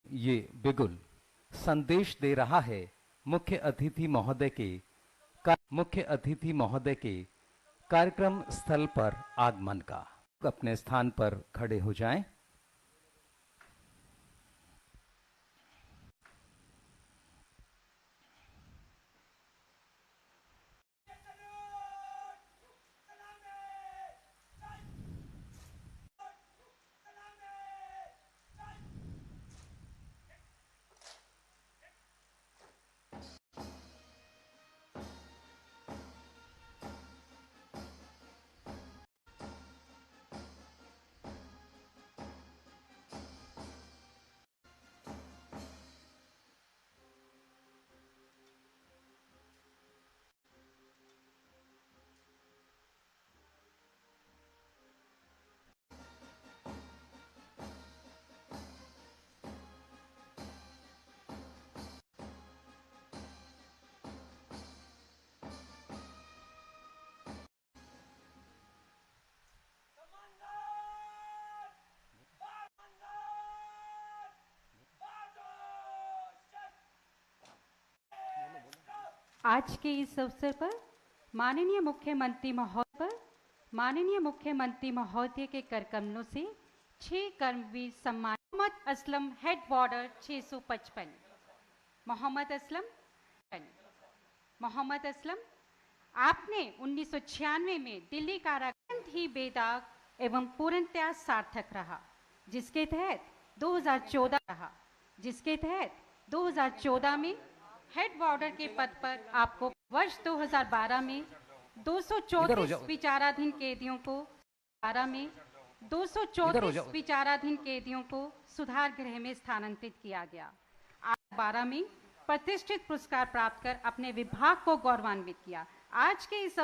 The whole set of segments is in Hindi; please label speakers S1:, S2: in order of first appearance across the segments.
S1: ये बिगुल संदेश दे रहा है मुख्य अतिथि महोदय के कार्यक्रम स्थल पर आगमन का। अपने स्थान पर खड़े हो जाएं।
S2: आज के इस अवसर पर माननीय मुख्यमंत्री महोदय के कर कमलों से 6 कर्मवीर सम्मान। मोहम्मद असलम, हेड वार्डर 655। मोहम्मद असलम, आपने 1996 में दिल्ली कारागार ही बेदाग एवं पूर्णतया सार्थक रहा, जिसके तहत 2014 में हेड वार्डर के पद पर आपको वर्ष 2012 में 234 विचाराधीन कैदियों को सुधार गृह में स्थानांतरित किया गया। आज 12 में प्रतिष्ठित पुरस्कार प्राप्त कर अपने विभाग को गौरवान्वित किया। आज के इस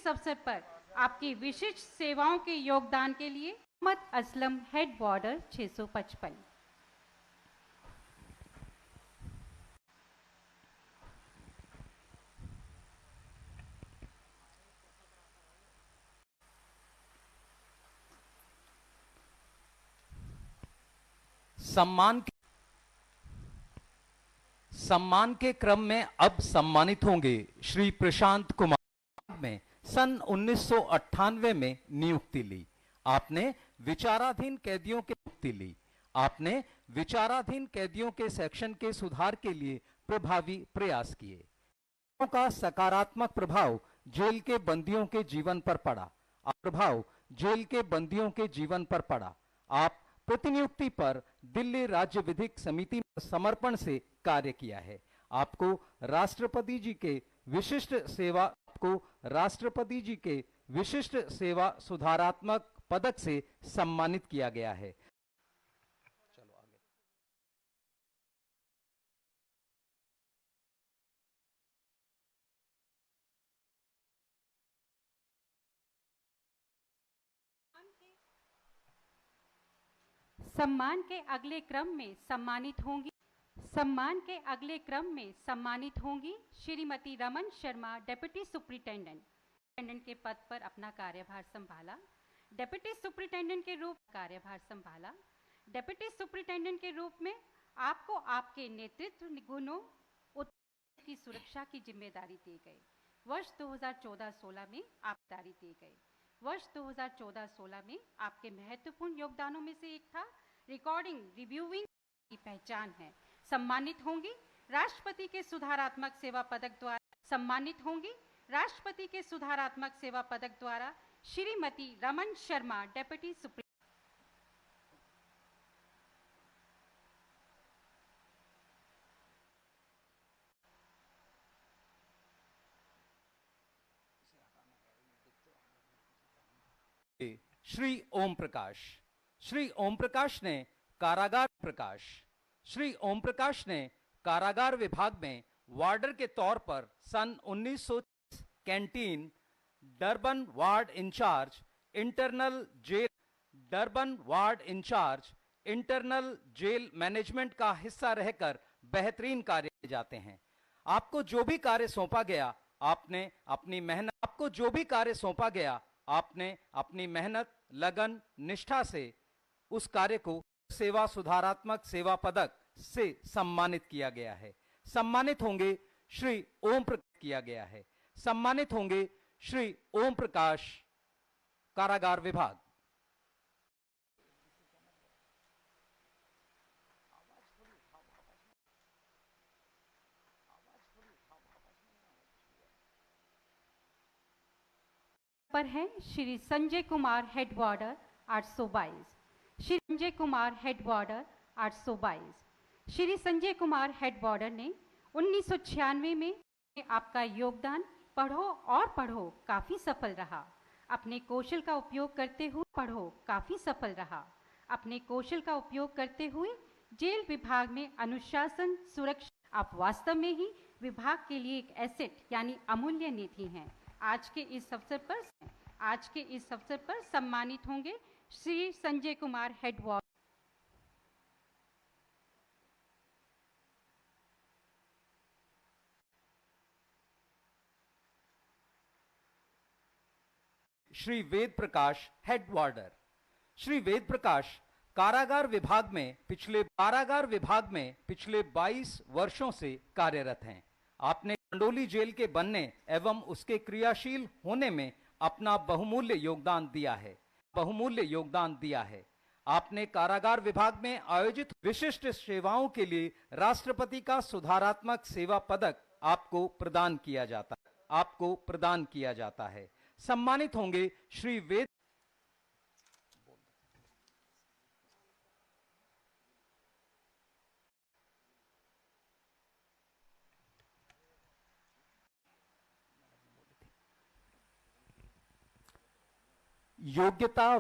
S2: अवसर पर आपकी विशिष्ट सेवाओं के योगदान के लिए मोहम्मद असलम, हेड वार्डर 655।
S1: सम्मान के क्रम में अब सम्मानित होंगे श्री प्रशांत कुमार। में सन 1998 में नियुक्ति ली। आपने विचाराधीन कैदियों के सेक्शन के सुधार के लिए प्रभावी प्रयास किए। का सकारात्मक प्रभाव जेल के बंदियों के जीवन पर पड़ा। आप प्रतिनियुक्ति पर दिल्ली राज्य विधिक समिति में समर्पण से कार्य किया है। आपको राष्ट्रपति जी के विशिष्ट सेवा सुधारात्मक पदक से सम्मानित किया गया है। चलो आगे।
S2: सम्मान के अगले क्रम में सम्मानित होंगी श्रीमती रमन शर्मा, डेप्यूटी सुपरिटेंडेंट के पद पर अपना कार्यभार संभाला। डेप्यूटी सुपरिटेंडेंट के रूप में आपको आपके नेतृत्व गुणों की सुरक्षा की जिम्मेदारी दी गई। वर्ष 2014-16 में आपके महत्वपूर्ण योगदानों में से एक था रिकॉर्डिंग रिव्यूइंग की पहचान है। सम्मानित होंगी राष्ट्रपति के सुधारात्मक सेवा पदक द्वारा श्रीमती रमन शर्मा, डेप्यूटी सुप्रीम।
S1: श्री ओम प्रकाश ने कारागार विभाग में वार्डर के तौर पर सन 1900 canteen Durban ward internal jail management का हिस्सा रहकर बेहतरीन कार्य किए जाते हैं। आपको जो भी कार्य सौंपा गया आपने अपनी मेहनत, लगन, निष्ठा से उस कार्य को सेवा सुधारात्मक सेवा पदक से सम्मानित किया गया है। सम्मानित होंगे श्री ओम प्रकाश किया गया है। सम्मानित होंगे श्री ओम प्रकाश, कारागार विभाग।
S2: पर है Shri Sanjay Kumar, head वार्डर 822। Shri Sanjay Kumar, head वार्डर 822। Shri Sanjay Kumar, head वार्डर ने 1996 में आपका योगदान पढ़ो और पढ़ो काफी सफल रहा। अपने कौशल का उपयोग करते हुए पढ़ो काफी सफल रहा। अपने कौशल का उपयोग करते हुए जेल विभाग में अनुशासन, सुरक्षा, आप वास्तव में ही विभाग के लिए एक एसेट यानी अमूल्य निधि हैं। आज के इस अवसर पर सम्मानित होंगे श्री संजय कुमार, हेड वार्डर।
S1: श्री वेद प्रकाश, हेड वार्डर। श्री वेद प्रकाश कारागार विभाग में पिछले 22 वर्षों से कार्यरत हैं। आपने मंडोली जेल के बनने एवं उसके क्रियाशील होने में अपना बहुमूल्य योगदान दिया है। आपने कारागार विभाग में आयोजित विशिष्ट सेवाओं के लिए राष्ट्रपति का सुधारात्मक सेवा पदक आपको प्रदान किया जाता है। सम्मानित होंगे श्री वेद योग्यता,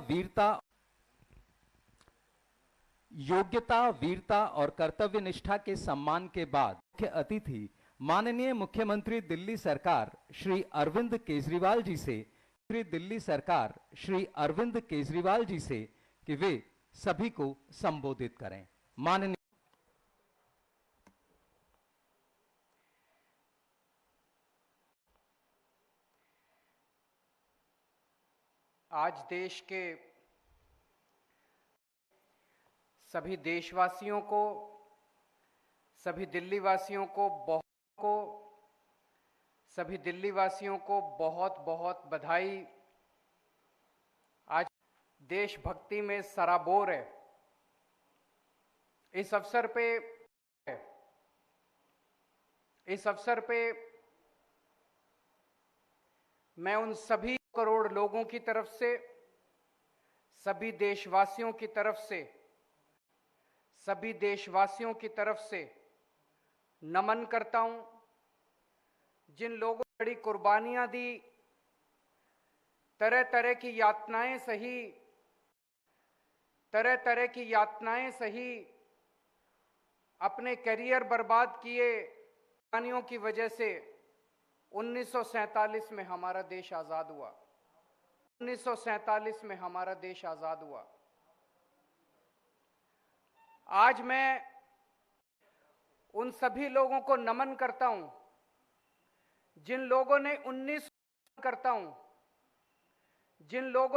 S1: वीरता और कर्तव्य निष्ठा के सम्मान के बाद मुख्य अतिथि माननीय मुख्यमंत्री दिल्ली सरकार श्री अरविंद केजरीवाल जी से कि वे सभी को संबोधित करें। माननीय
S3: आज देश के सभी देशवासियों को, सभी दिल्लीवासियों को बहुत बहुत बधाई। आज देशभक्ति में सराबोर है। इस अवसर पे मैं उन सभी करोड़ लोगों की तरफ से, सभी देशवासियों की तरफ से नमन करता हूं, जिन लोगों ने बड़ी कुर्बानियां दी, तरह तरह की यातनाएं सही, अपने करियर बर्बाद किए। कुर्बानियों की वजह से 1947 में हमारा देश आजाद हुआ। आज मैं उन सभी लोगों को नमन करता हूं जिन लोगों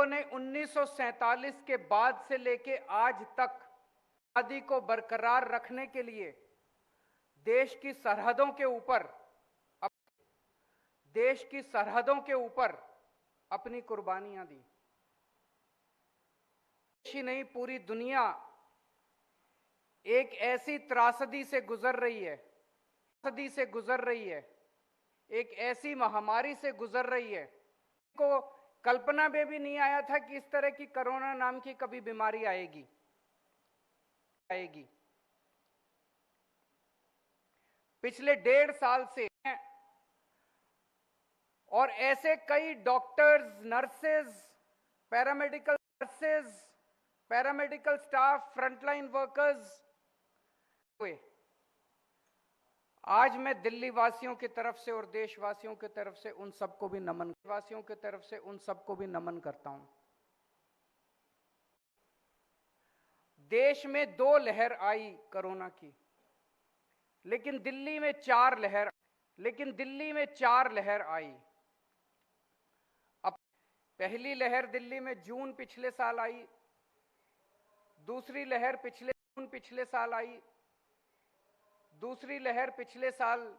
S3: ने 1947 के बाद से लेके आज तक आज़ादी को बरकरार रखने के लिए देश की सरहदों के ऊपर अपनी कुर्बानियां दी। देश ही नहीं, पूरी दुनिया एक ऐसी त्रासदी से गुजर रही है, एक ऐसी महामारी से गुजर रही है को कल्पना में भी नहीं आया था कि इस तरह की कोरोना नाम की कभी बीमारी आएगी। पिछले 1.5 साल से और ऐसे कई doctors, nurses, paramedical staff, frontline workers हुए। आज मैं दिल्ली वासियों की तरफ से और देशवासियों की तरफ से उन सबको भी नमन करता हूं। देश में 2 लहर आई कोरोना की, लेकिन दिल्ली में 4 लहर आई। अब पहली लहर दिल्ली में जून पिछले साल आई, दूसरी लहर पिछले साल आई, दूसरी लहर पिछले साल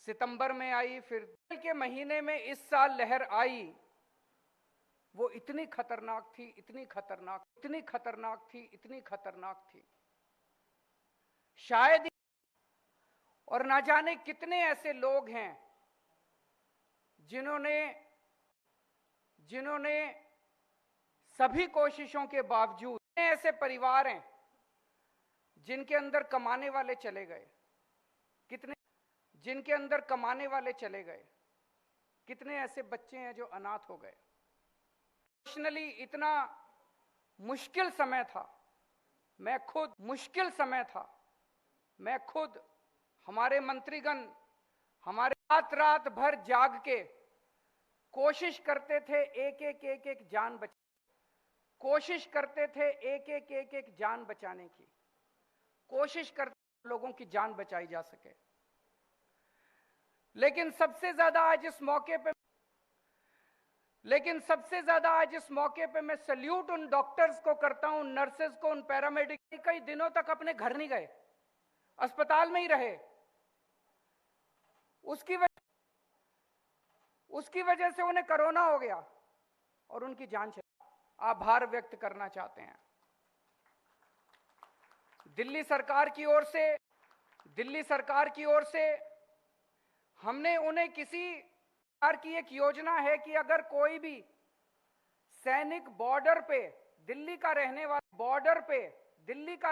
S3: सितंबर में आई, फिर के महीने में इस साल लहर आई। वो इतनी खतरनाक थी, इतनी खतरनाक, इतनी खतरनाक थी, इतनी खतरनाक थी, शायद। और ना जाने कितने ऐसे लोग हैं जिन्होंने सभी कोशिशों के बावजूद, ऐसे परिवार हैं जिनके अंदर कमाने वाले चले गए, कितने जिनके अंदर कमाने वाले चले गए, कितने ऐसे बच्चे हैं जो अनाथ हो गए। इमोशनली इतना मुश्किल समय था, मुश्किल समय था। मैं खुद, हमारे मंत्रीगण, हमारे रात भर जाग के कोशिश करते थे एक जान बचा, कोशिश करते थे एक जान बचाने की, कोशिश करते लोगों की जान बचाई जा सके। लेकिन सबसे ज्यादा आज इस मौके पे मैं सल्यूट उन डॉक्टर्स को करता हूं, नर्सेस को, उन पैरामेडिक। कई दिनों तक अपने घर नहीं गए, अस्पताल में ही रहे। उसकी वजह से उन्हें कोरोना हो गया और उनकी जान चली। आभार व्यक्त करना चाहते हैं दिल्ली सरकार की ओर से हमने उन्हें किसी प्रकार की एक योजना है कि अगर कोई भी सैनिक बॉर्डर पे दिल्ली का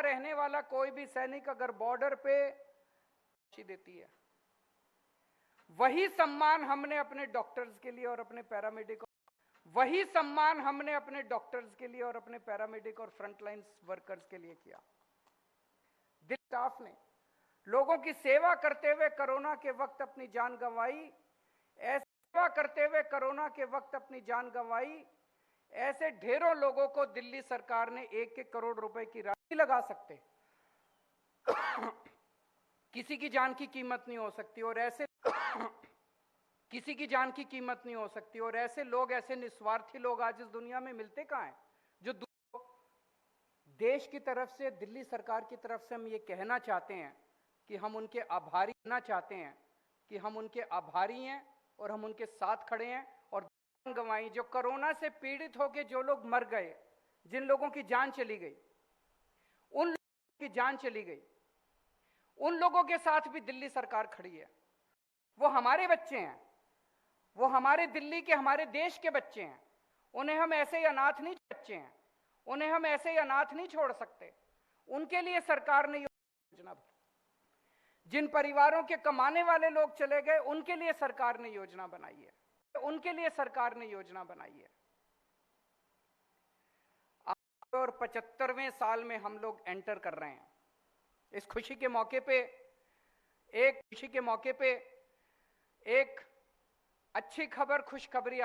S3: रहने वाला कोई भी सैनिक अगर बॉर्डर पे देती है, वही सम्मान हमने अपने डॉक्टर्स के लिए और अपने पैरामेडिक, और फ्रंटलाइन वर्कर्स के लिए किया। दिल्ली स्टाफ ने लोगों की सेवा करते हुए कोरोना के वक्त अपनी जान गंवाई। ऐसे ढेरों लोगों को दिल्ली सरकार ने 1-1 करोड़ रुपए की राशि लगा सकते। किसी की जान की कीमत नहीं हो सकती और ऐसे लोग, ऐसे निस्वार्थी लोग आज इस दुनिया में मिलते कहां हैं? जो देश की तरफ से, दिल्ली सरकार की तरफ से हम ये कहना चाहते हैं कि हम उनके आभारी हैं और हम उनके साथ खड़े हैं। और जान गंवाई, जो कोरोना से पीड़ित होकर जो लोग मर गए, जिन लोगों की जान चली गई, उन लोगों के साथ भी दिल्ली सरकार खड़ी है। वो हमारे बच्चे हैं, वो हमारे दिल्ली के, हमारे देश के बच्चे हैं। उन्हें हम ऐसे ही अनाथ नहीं छोड़ सकते। उनके लिए सरकार ने योजना, जिन परिवारों के कमाने वाले लोग चले गए, उनके लिए सरकार ने योजना बनाई है। और 75वें साल में हम लोग एंटर कर रहे हैं। इस खुशी के मौके पे एक अच्छी खबर, खुशखबरी।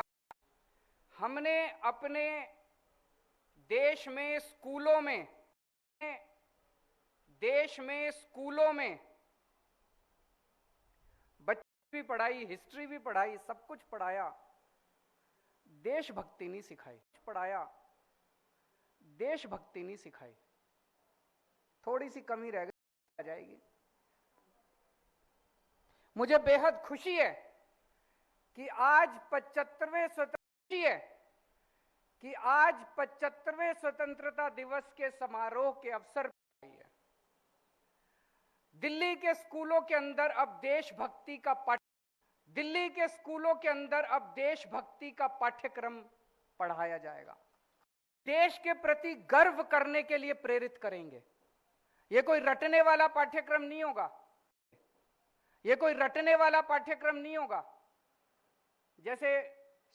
S3: हमने अपने देश में स्कूलों में बच्चे भी पढ़ाई, हिस्ट्री भी पढ़ाई, सब कुछ पढ़ाया, देशभक्ति नहीं सिखाई। थोड़ी सी कमी रह जाएगी। मुझे बेहद खुशी है कि आज 75वें स्वतंत्रता दिवस के समारोह के अवसर पर दिल्ली के स्कूलों के अंदर अब देशभक्ति का पाठ्यक्रम पढ़ाया जाएगा। देश के प्रति गर्व करने के लिए प्रेरित करेंगे। ये कोई रटने वाला पाठ्यक्रम नहीं होगा। जैसे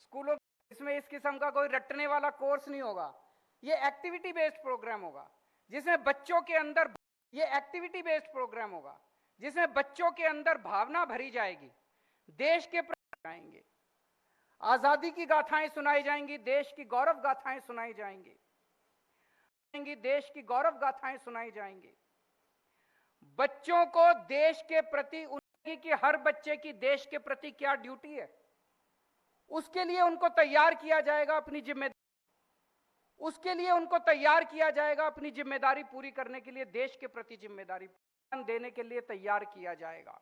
S3: स्कूलों इसमें इस किस्म का कोई रटने वाला कोर्स नहीं होगा। ये एक्टिविटी बेस्ड प्रोग्राम होगा जिसमें बच्चों के अंदर भावना भरी जाएगी, देश के प्रति आएंगे, आजादी की गाथाएं सुनाई जाएंगी, देश की गौरव गाथाएं सुनाई जाएंगी। बच्चों को देश के प्रति, उनकी कि हर बच्चे की देश के प्रति क्या ड्यूटी है, उसके लिए उनको तैयार किया जाएगा। अपनी जिम्मेदारी, उसके लिए उनको तैयार किया जाएगा, अपनी जिम्मेदारी पूरी करने के लिए, देश के प्रति जिम्मेदारी देने के लिए तैयार किया जाएगा।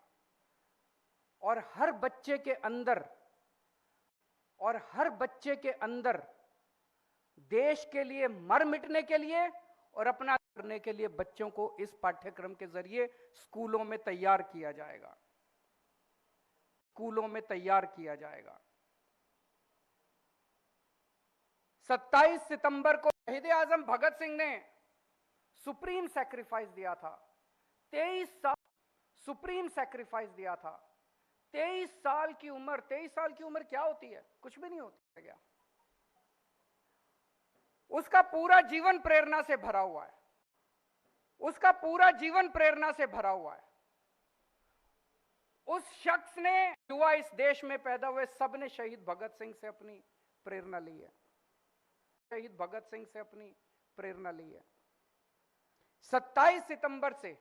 S3: और हर बच्चे के अंदर देश के लिए मर मिटने के लिए और अपना करने के लिए बच्चों को इस पाठ्यक्रम के जरिए स्कूलों में तैयार किया जाएगा। 27 सितंबर को शहीद आजम भगत सिंह ने सुप्रीम सैक्रिफाइस दिया था। 23 साल सुप्रीम सैक्रिफाइस दिया था। 23 साल की उम्र क्या होती है? कुछ भी नहीं होती है। उसका पूरा जीवन प्रेरणा से भरा हुआ है। उस शख्स ने, युवा इस देश में पैदा हुए सब ने शहीद भगत सिंह से अपनी प्रेरणा ली है। 27 सितंबर से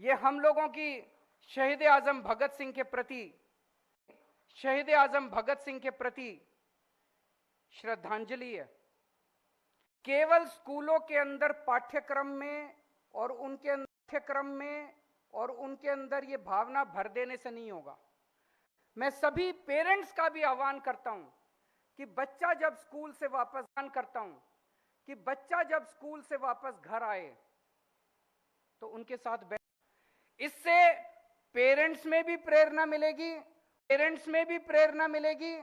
S3: ये हम लोगों की शहीद आजम भगत सिंह के प्रति श्रद्धांजलि है। केवल स्कूलों के अंदर पाठ्यक्रम में और उनके अंदर ये भावना भर देने से नहीं होगा। मैं सभी पेरेंट्स का भी आह्वान करता हूं कि बच्चा जब स्कूल से वापस घर आए तो उनके साथ इससे पेरेंट्स में भी प्रेरणा मिलेगी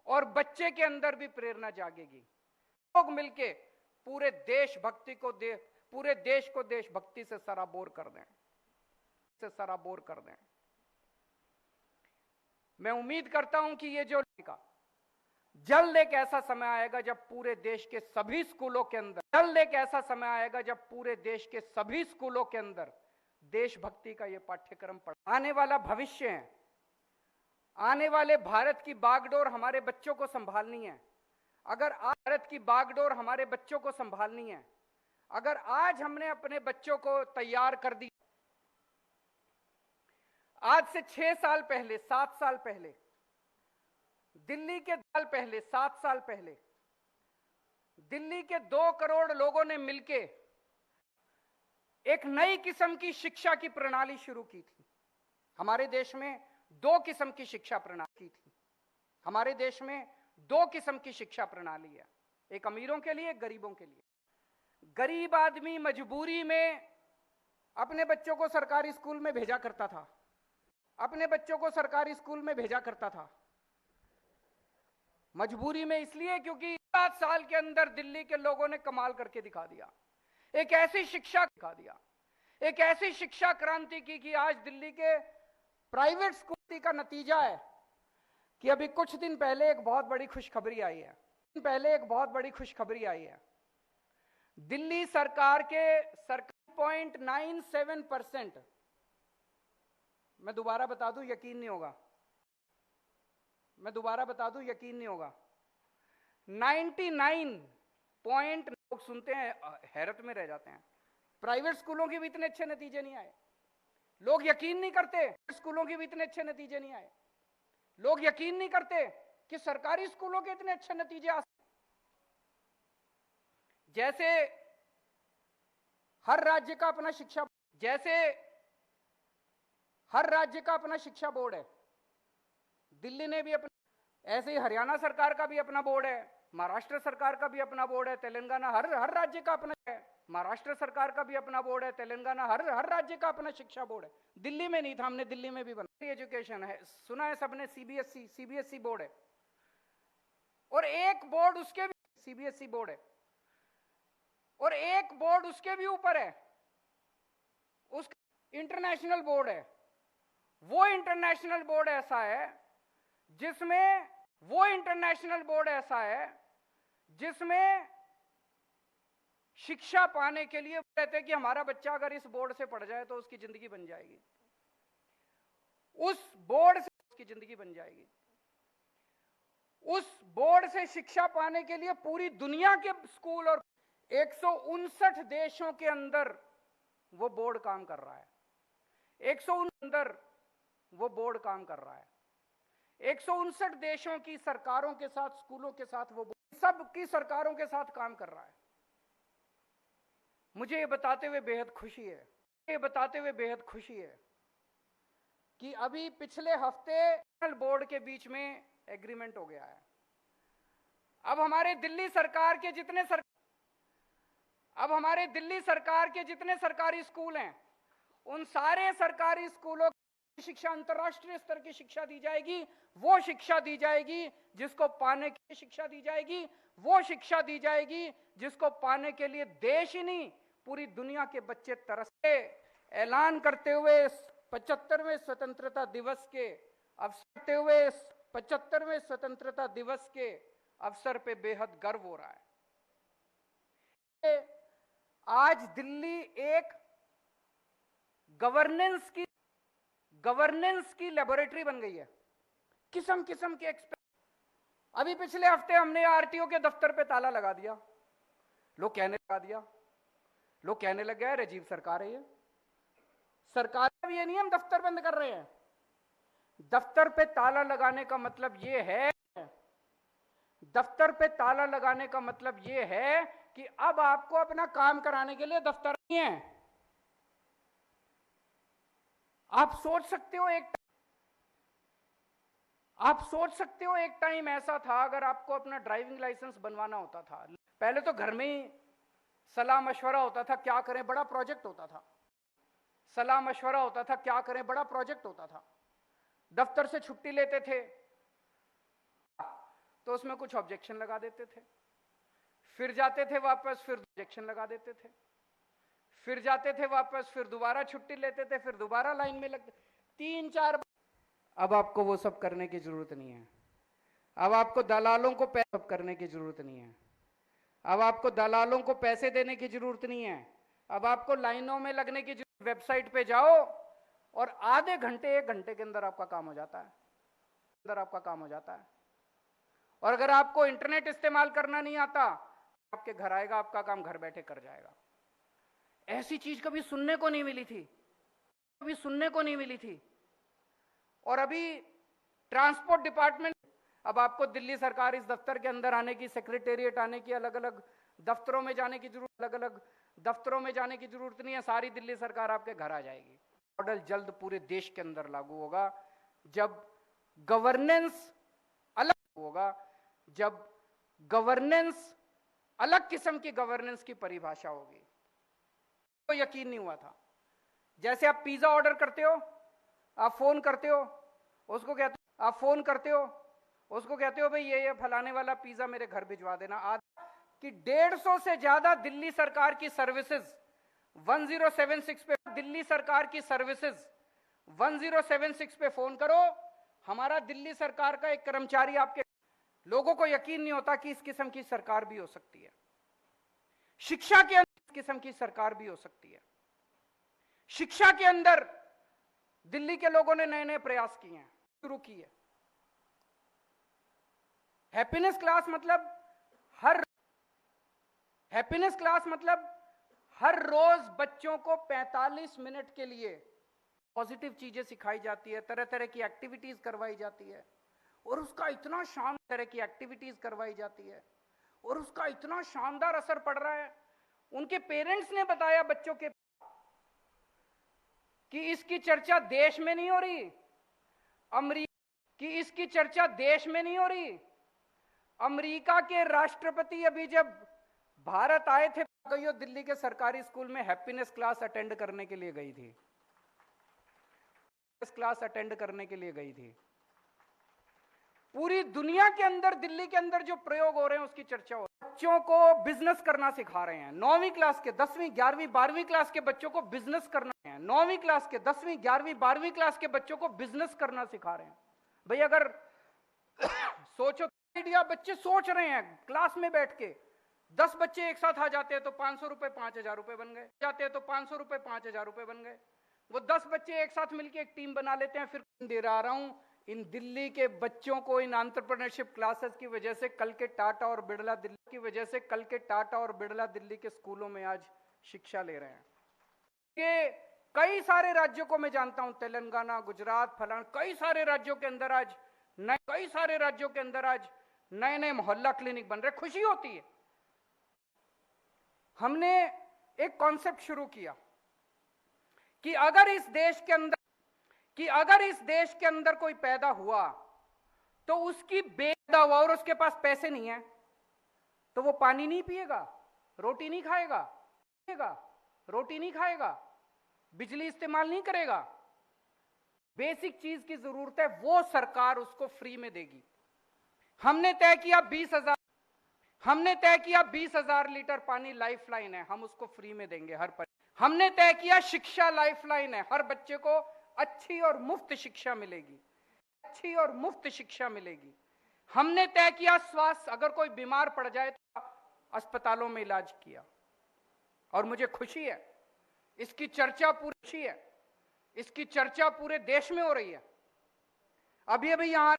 S3: और बच्चे के अंदर भी प्रेरणा जागेगी। लोग मिलके पूरे देश को देशभक्ति से सराबोर कर दें। मैं उम्मीद करता हूं कि ये जो जल्द एक ऐसा समय आएगा जब पूरे देश के सभी स्कूलों के अंदर देशभक्ति का ये पाठ्यक्रम आने वाला भविष्य है। आने वाले भारत की बागडोर हमारे बच्चों को संभालनी है। अगर आज हमने अपने बच्चों को तैयार कर दिया, आज से 7 साल पहले, 7 साल पहले दिल्ली के 2 करोड़ लोगों ने मिलके एक नई किस्म की शिक्षा की प्रणाली शुरू की थी। हमारे देश में 2 किस्म की शिक्षा प्रणाली है, एक अमीरों के लिए, एक गरीबों के लिए। गरीब आदमी मजबूरी में अपने बच्चों को सरकारी स्कूल में भेजा करता था। मजबूरी में इसलिए क्योंकि 7 साल के अंदर दिल्ली के लोगों ने कमाल करके दिखा दिया। एक ऐसी शिक्षा क्रांति की कि आज दिल्ली के प्राइवेट स्कूल का नतीजा है कि अभी कुछ दिन पहले एक बहुत बड़ी खुशखबरी आई है। दिल्ली सरकार के 0.97%, मैं दोबारा बता दूं यकीन नहीं होगा, 99 लोग सुनते हैं हैरत में रह जाते हैं। प्राइवेट स्कूलों के भी इतने अच्छे नतीजे नहीं आए। लोग यकीन नहीं करते स्कूलों के भी इतने अच्छे नतीजे नहीं आए। लोग यकीन नहीं करते कि सरकारी स्कूलों के इतने अच्छे नतीजे आ। जैसे हर राज्य का अपना शिक्षा बोर्ड है, दिल्ली ने भी अपना, ऐसे ही हरियाणा सरकार का भी अपना बोर्ड है, महाराष्ट्र सरकार का भी अपना बोर्ड है, तेलंगाना, हर राज्य का अपना है। महाराष्ट्र सरकार का भी अपना बोर्ड है, तेलंगाना, हर राज्य का अपना शिक्षा बोर्ड है। दिल्ली में नहीं था, हमने दिल्ली में भी बना। एजुकेशन है, सुना है सबने, सीबीएसई बोर्ड है, और एक बोर्ड उसके भी सीबीएसई बोर्ड है, और एक बोर्ड उसके भी ऊपर है, उसका इंटरनेशनल बोर्ड है। वो इंटरनेशनल बोर्ड ऐसा है जिसमें शिक्षा पाने के लिए कहते हैं कि हमारा बच्चा अगर इस बोर्ड से पढ़ जाए तो उसकी जिंदगी बन जाएगी। उस बोर्ड से उसकी जिंदगी बन जाएगी। उस बोर्ड से शिक्षा पाने के लिए पूरी दुनिया के स्कूल और 159 देशों के अंदर वो बोर्ड काम कर रहा है। 159 देशों की सरकारों के साथ, स्कूलों के साथ वो सबकी सरकारों के साथ काम कर रहा है। मुझे ये बताते हुए बेहद खुशी है कि अभी पिछले हफ्ते बोर्ड के बीच में एग्रीमेंट हो गया है। अब हमारे दिल्ली सरकार के जितने सरकारी स्कूल हैं, उन सारे सरकारी स्कूलों की शिक्षा अंतर्राष्ट्रीय स्तर की शिक्षा दी जाएगी। वो शिक्षा दी जाएगी जिसको पाने की शिक्षा दी जाएगी, वो शिक्षा दी जाएगी जिसको पाने के लिए देश ही नहीं पूरी दुनिया के बच्चे तरसते। ऐलान करते हुए 75वें स्वतंत्रता दिवस के अवसर पे बेहद गर्व हो रहा है। आज दिल्ली एक गवर्नेंस की लेबोरेटरी बन गई है। किस्म किस्म के अभी पिछले हफ्ते हमने आरटीओ के दफ्तर पे ताला लगा दिया। लोग कहने लग गए राजीव सरकार है ये। सरकार अब ये नहीं हम दफ्तर बंद कर रहे हैं। दफ्तर पे ताला लगाने का मतलब ये है कि अब आपको अपना काम कराने के लिए दफ्तर नहीं है। आप सोच सकते हो एक टाइम ऐसा था, अगर आपको अपना ड्राइविंग लाइसेंस बनवाना होता था, पहले तो घर में ही सलाह मशवरा होता था, क्या करें, बड़ा प्रोजेक्ट होता था। दफ्तर से छुट्टी लेते थे तो उसमें कुछ ऑब्जेक्शन लगा देते थे, फिर जाते थे वापस, फिर ऑब्जेक्शन लगा देते थे, फिर जाते थे वापस, फिर दोबारा छुट्टी लेते थे, फिर दोबारा लाइन में लगते 3-4 बार। अब आपको वो सब करने की जरूरत नहीं है। अब आपको दलालों को पैसे करने की जरूरत नहीं है। अब आपको दलालों को पैसे देने की जरूरत नहीं है। अब आपको लाइनों में लगने की जरूरत। वेबसाइट पे जाओ और आधे घंटे 1 घंटे के अंदर आपका काम हो जाता है। और अगर आपको इंटरनेट इस्तेमाल करना नहीं आता, आपके घर आएगा, आपका काम घर बैठे कर जाएगा। ऐसी चीज कभी सुनने को नहीं मिली थी। और अभी ट्रांसपोर्ट डिपार्टमेंट, अब आपको दिल्ली सरकार इस दफ्तर के अंदर आने की, सेक्रेटेरिएट आने की, अलग अलग दफ्तरों में जाने की जरूरत नहीं है। सारी दिल्ली सरकार आपके घर आ जाएगी। मॉडल जल्द पूरे देश के अंदर लागू होगा जब गवर्नेंस अलग किस्म की गवर्नेंस की परिभाषा होगी। तो यकीन नहीं हुआ था। जैसे आप पिज्जा ऑर्डर करते हो, आप फोन करते हो, उसको कहते हो भाई ये फलाने वाला पिज्जा मेरे घर भिजवा देना। आज कि 150 से ज्यादा दिल्ली सरकार की सर्विसेज 1076 पे, फोन करो। हमारा दिल्ली सरकार का एक कर्मचारी आपके, लोगों को यकीन नहीं होता कि इस किस्म की सरकार भी हो सकती है। शिक्षा के अंदर इस किस्म की सरकार भी हो सकती है। शिक्षा के अंदर दिल्ली के लोगों ने नए प्रयास किए हैं, शुरू की है। हैप्पीनेस क्लास मतलब हर रोज बच्चों को 45 मिनट के लिए पॉजिटिव चीजें सिखाई जाती है, तरह तरह की एक्टिविटीज करवाई जाती है, और उसका इतना शानदार असर पड़ रहा है। उनके पेरेंट्स ने बताया बच्चों के कि इसकी चर्चा देश में नहीं हो रही। अमेरिका के राष्ट्रपति अभी जब भारत आए थे, दिल्ली के सरकारी स्कूल में हैप्पीनेस क्लास अटेंड करने के लिए गई थी। पूरी दुनिया के अंदर, दिल्ली के अंदर जो प्रयोग हो रहे हैं उसकी चर्चा हो रही है। बच्चों को बिजनेस करना सिखा रहे हैं। 9वीं क्लास के 10वीं 11वीं 12वीं क्लास के बच्चों को बिजनेस करना है। 9वीं क्लास के 10वीं 11वीं 12वीं क्लास के बच्चों को बिजनेस करना सिखा रहे हैं। भाई अगर सोचो, आइडिया बच्चे सोच रहे हैं, क्लास में बैठ के 10 बच्चे एक साथ आ जाते हैं तो 500 रुपए 5000 रुपए बन गए। वो 10 बच्चे एक साथ मिलकर एक टीम बना लेते हैं। फिर दे रहा हूं, इन दिल्ली के बच्चों को इन एंटरप्रेन्योरशिप क्लासेस की वजह से कल के टाटा और बिड़ला दिल्ली के स्कूलों में आज शिक्षा ले रहे हैं। ये कई सारे राज्यों को मैं जानता हूं, तेलंगाना, गुजरात, फलाना, कई सारे राज्यों के अंदर आज नए नए मोहल्ला क्लिनिक बन रहे, खुशी होती है। हमने एक कॉन्सेप्ट शुरू किया कि अगर इस देश के अंदर कोई पैदा हुआ तो उसकी बेदा हुआ और उसके पास पैसे नहीं है तो वो पानी नहीं पिएगा, रोटी नहीं खाएगा, बिजली इस्तेमाल नहीं करेगा। बेसिक चीज की जरूरत है, वो सरकार उसको फ्री में देगी। हमने तय किया 20,000 लीटर पानी लाइफलाइन है, हम उसको फ्री में देंगे हर पर। हमने तय किया शिक्षा लाइफलाइन है, हर बच्चे को अच्छी और मुफ्त शिक्षा मिलेगी। हमने तय किया स्वास्थ्य, अगर कोई बीमार पड़ जाए तो अस्पतालों में इलाज किया। और मुझे खुशी है, इसकी चर्चा पूरे देश में हो रही है। अभी यहां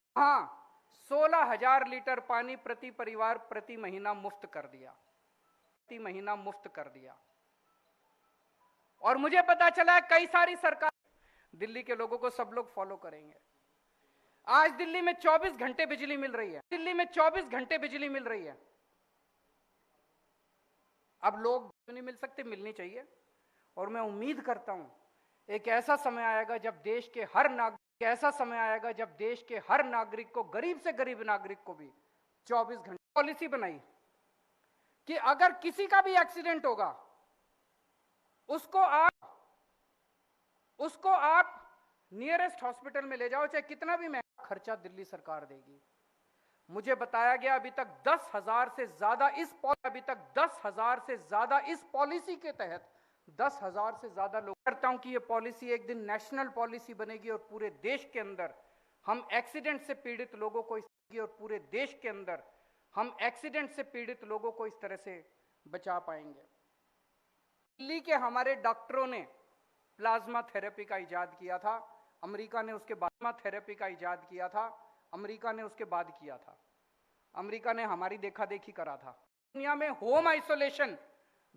S3: 16,000 लीटर पानी प्रति परिवार प्रति महीना मुफ्त कर दिया। और मुझे पता चला है कई सारी सरकार दिल्ली के लोगों को सब लोग फॉलो करेंगे। आज दिल्ली में 24 घंटे बिजली मिल रही है। अब लोग नहीं मिल सकते, मिलनी चाहिए। और मैं उम्मीद करता हूं एक ऐसा समय आएगा जब देश के हर नागरिक को, गरीब से गरीब नागरिक को भी 24 घंटे पॉलिसी बनाई कि अगर किसी का भी एक्सीडेंट होगा उसको आप नियरेस्ट हॉस्पिटल में ले जाओ, चाहे कितना भी महंगा खर्चा दिल्ली सरकार देगी। मुझे बताया गया अभी तक 10,000 से ज्यादा इस पॉलिसी के तहत 10,000 से ज्यादा लोग। करता हूं कि ये पॉलिसी एक दिन नेशनल पॉलिसी बनेगी और पूरे देश के अंदर हम एक्सीडेंट से पीड़ित लोगों को इस तरह से बचा पाएंगे। दिल्ली के हमारे डॉक्टरों ने प्लाज्मा थेरेपी का इजाद किया था, अमेरिका ने उसके बाद किया था। अमेरिका ने हमारी देखा देखी करा था। दुनिया में होम आइसोलेशन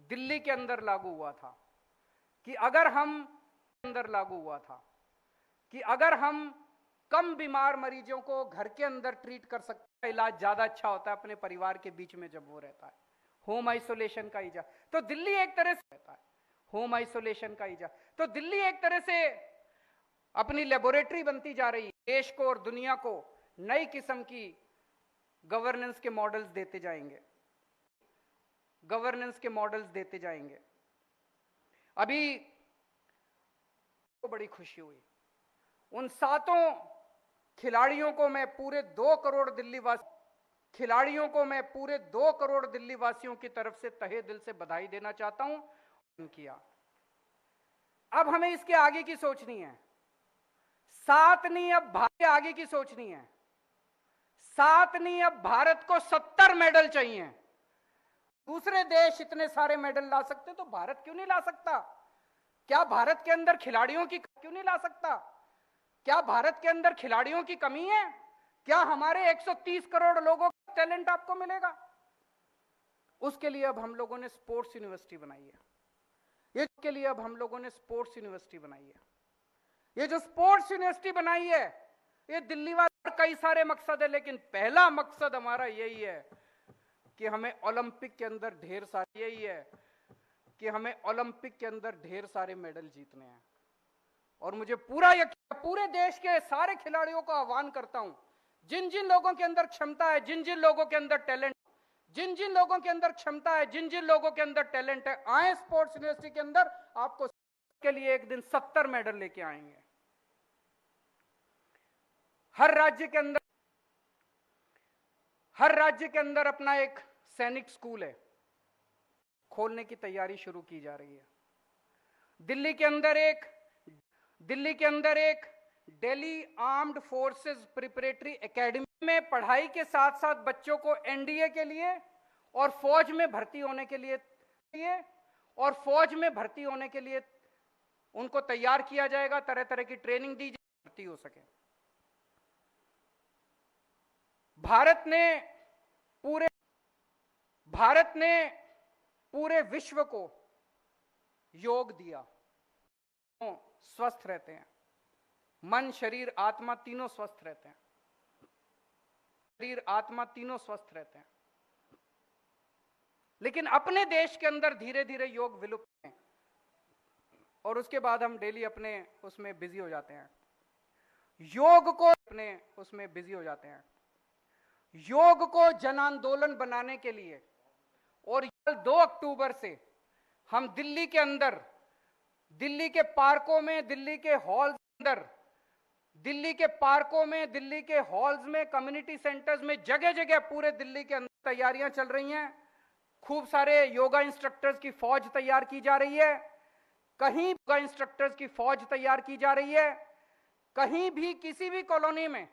S3: दिल्ली के अंदर लागू हुआ था कि अगर हम कम बीमार मरीजों को घर के अंदर ट्रीट कर सकते हैं, इलाज ज्यादा अच्छा होता है अपने परिवार के बीच में जब वो रहता है। होम आइसोलेशन का इजाद तो दिल्ली एक तरह से रहता है। तो दिल्ली एक तरह से अपनी लेबोरेटरी बनती जा रही है। देश को और दुनिया को नई किस्म की गवर्नेंस के मॉडल्स देते जाएंगे। अभी तो बड़ी खुशी हुई, उन 7 खिलाड़ियों को मैं पूरे 2 करोड़ दिल्लीवासियों की तरफ से तहे दिल से बधाई देना चाहता हूं। किया, अब हमें इसके आगे की सोचनी है। 7 नहीं, अब भारत आगे की सोचनी है। 7 नहीं, अब भारत को 70 मेडल चाहिए। दूसरे देश इतने सारे मेडल ला सकते तो भारत क्यों नहीं ला सकता? क्या भारत के अंदर खिलाड़ियों की क्यों नहीं ला सकता? क्या भारत के अंदर खिलाड़ियों की कमी है? क्या हमारे 130 करोड़ लोगों का टैलेंट आपको मिलेगा? उसके लिए अब हम लोगों ने स्पोर्ट्स यूनिवर्सिटी बनाई है। ये जो स्पोर्ट्स यूनिवर्सिटी बनाई है, ये दिल्ली वाले कई सारे मकसद है, लेकिन पहला मकसद हमारा यही है कि हमें ओलंपिक के अंदर ढेर सारे मेडल जीतने हैं। और मुझे पूरा यकीन, पूरे देश के सारे खिलाड़ियों को आह्वान करता हूं, जिन जिन लोगों के अंदर क्षमता है, जिन जिन लोगों के अंदर टैलेंट, जिन जिन लोगों के अंदर क्षमता है, जिन जिन लोगों के अंदर टैलेंट है, आए स्पोर्ट्स यूनिवर्सिटी के अंदर। आपको के लिए एक दिन 70 मेडल लेके आएंगे। हर राज्य के अंदर अपना एक सैनिक स्कूल है, खोलने की तैयारी शुरू की जा रही है। दिल्ली के अंदर एक Delhi armed forces preparatory academy में पढ़ाई के साथ साथ बच्चों को एनडीए के लिए और फौज में भर्ती होने के लिए उनको तैयार किया जाएगा। तरह तरह की ट्रेनिंग दी जाएगी, भर्ती हो सके। भारत ने पूरे विश्व को योग दिया। स्वस्थ रहते हैं, मन शरीर आत्मा तीनों स्वस्थ रहते हैं। शरीर आत्मा तीनों स्वस्थ रहते हैं। लेकिन अपने देश के अंदर धीरे धीरे योग विलुप्त है और उसके बाद हम डेली अपने उसमें बिजी हो जाते हैं। योग को अपने उसमें बिजी हो जाते हैं। योग को जन आंदोलन बनाने के लिए और 2 अक्टूबर से हम दिल्ली के अंदर, दिल्ली के पार्कों में, दिल्ली के हॉल्स के अंदर, दिल्ली के पार्कों में, दिल्ली के हॉल्स में, कम्युनिटी सेंटर्स में, जगह जगह पूरे दिल्ली के अंदर तैयारियां चल रही हैं। खूब सारे योगा इंस्ट्रक्टर्स की फौज तैयार की जा रही है। कहीं योगा इंस्ट्रक्टर्स की फौज तैयार की जा रही है। कहीं भी किसी भी कॉलोनी में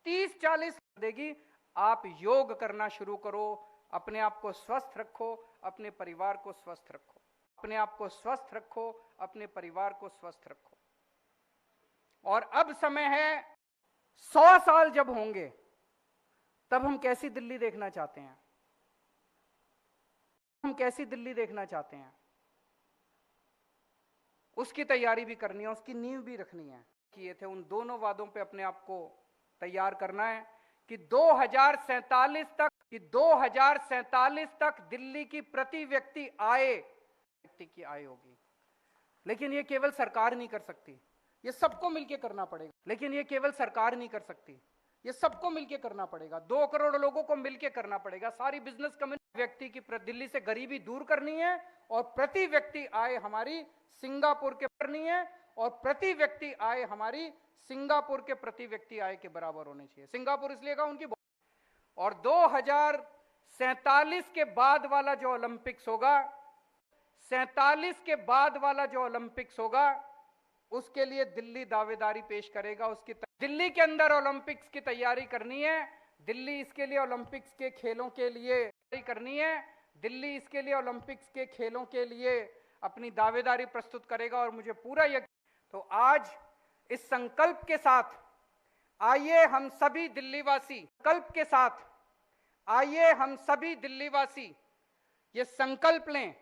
S3: 30-40 देगी। आप योग करना शुरू करो, अपने आप को स्वस्थ रखो, अपने परिवार को स्वस्थ रखो, अपने आप को स्वस्थ रखो, अपने परिवार को स्वस्थ रखो। और अब समय है, 100 साल जब होंगे तब हम कैसी दिल्ली देखना चाहते हैं, हम कैसी दिल्ली देखना चाहते हैं, उसकी तैयारी भी करनी है, उसकी नींव भी रखनी है। किए थे उन दोनों वादों पे अपने आप को तैयार करना है कि 2047 तक दिल्ली की प्रति व्यक्ति की आय होगी। लेकिन ये केवल सरकार नहीं कर सकती, ये सबको मिलकर करना पड़ेगा। लेकिन ये केवल सरकार नहीं कर सकती, ये सबको मिलकर करना पड़ेगा। 2 करोड़ लोगों को मिलकर करना पड़ेगा। सारी बिजनेस कम्युनिटी व्यक्ति की दिल्ली से गरीबी दूर करनी है और प्रति व्यक्ति आय हमारी सिंगापुर के करनी है और प्रति व्यक्ति आय हमारी सिंगापुर के प्रति व्यक्ति आय के बराबर होनी चाहिए। सिंगापुर इसलिए कहा उनकी। और 2047 के बाद वाला जो ओलंपिक्स होगा, 47 के बाद वाला जो ओलंपिक्स होगा, उसके लिए दिल्ली दावेदारी पेश करेगा। उसकी दिल्ली के अंदर ओलंपिक्स की तैयारी करनी है। दिल्ली इसके लिए ओलंपिक्स के खेलों के लिए तैयारी करनी है। दिल्ली इसके लिए ओलंपिक्स के खेलों के लिए अपनी दावेदारी प्रस्तुत करेगा और मुझे पूरा यकीन। तो आज इस संकल्प के साथ आइए हम सभी दिल्लीवासी, संकल्प के साथ आइए हम सभी दिल्लीवासी ये संकल्प लें,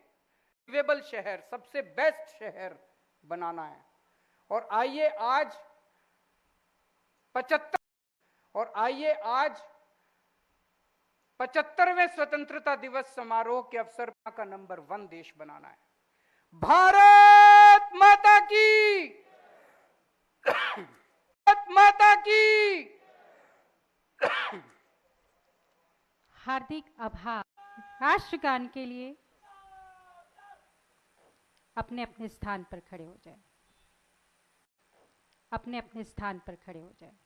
S3: लिवेबल शहर, सबसे बेस्ट शहर बनाना है। और आइए आज 75वें स्वतंत्रता दिवस समारोह के अवसर का नंबर 1 देश बनाना है। भारत माता की, भारत माता की।
S2: हार्दिक आभार। राष्ट्रगान के लिए अपने अपने स्थान पर खड़े हो जाएं। अपने अपने स्थान पर खड़े हो जाएं।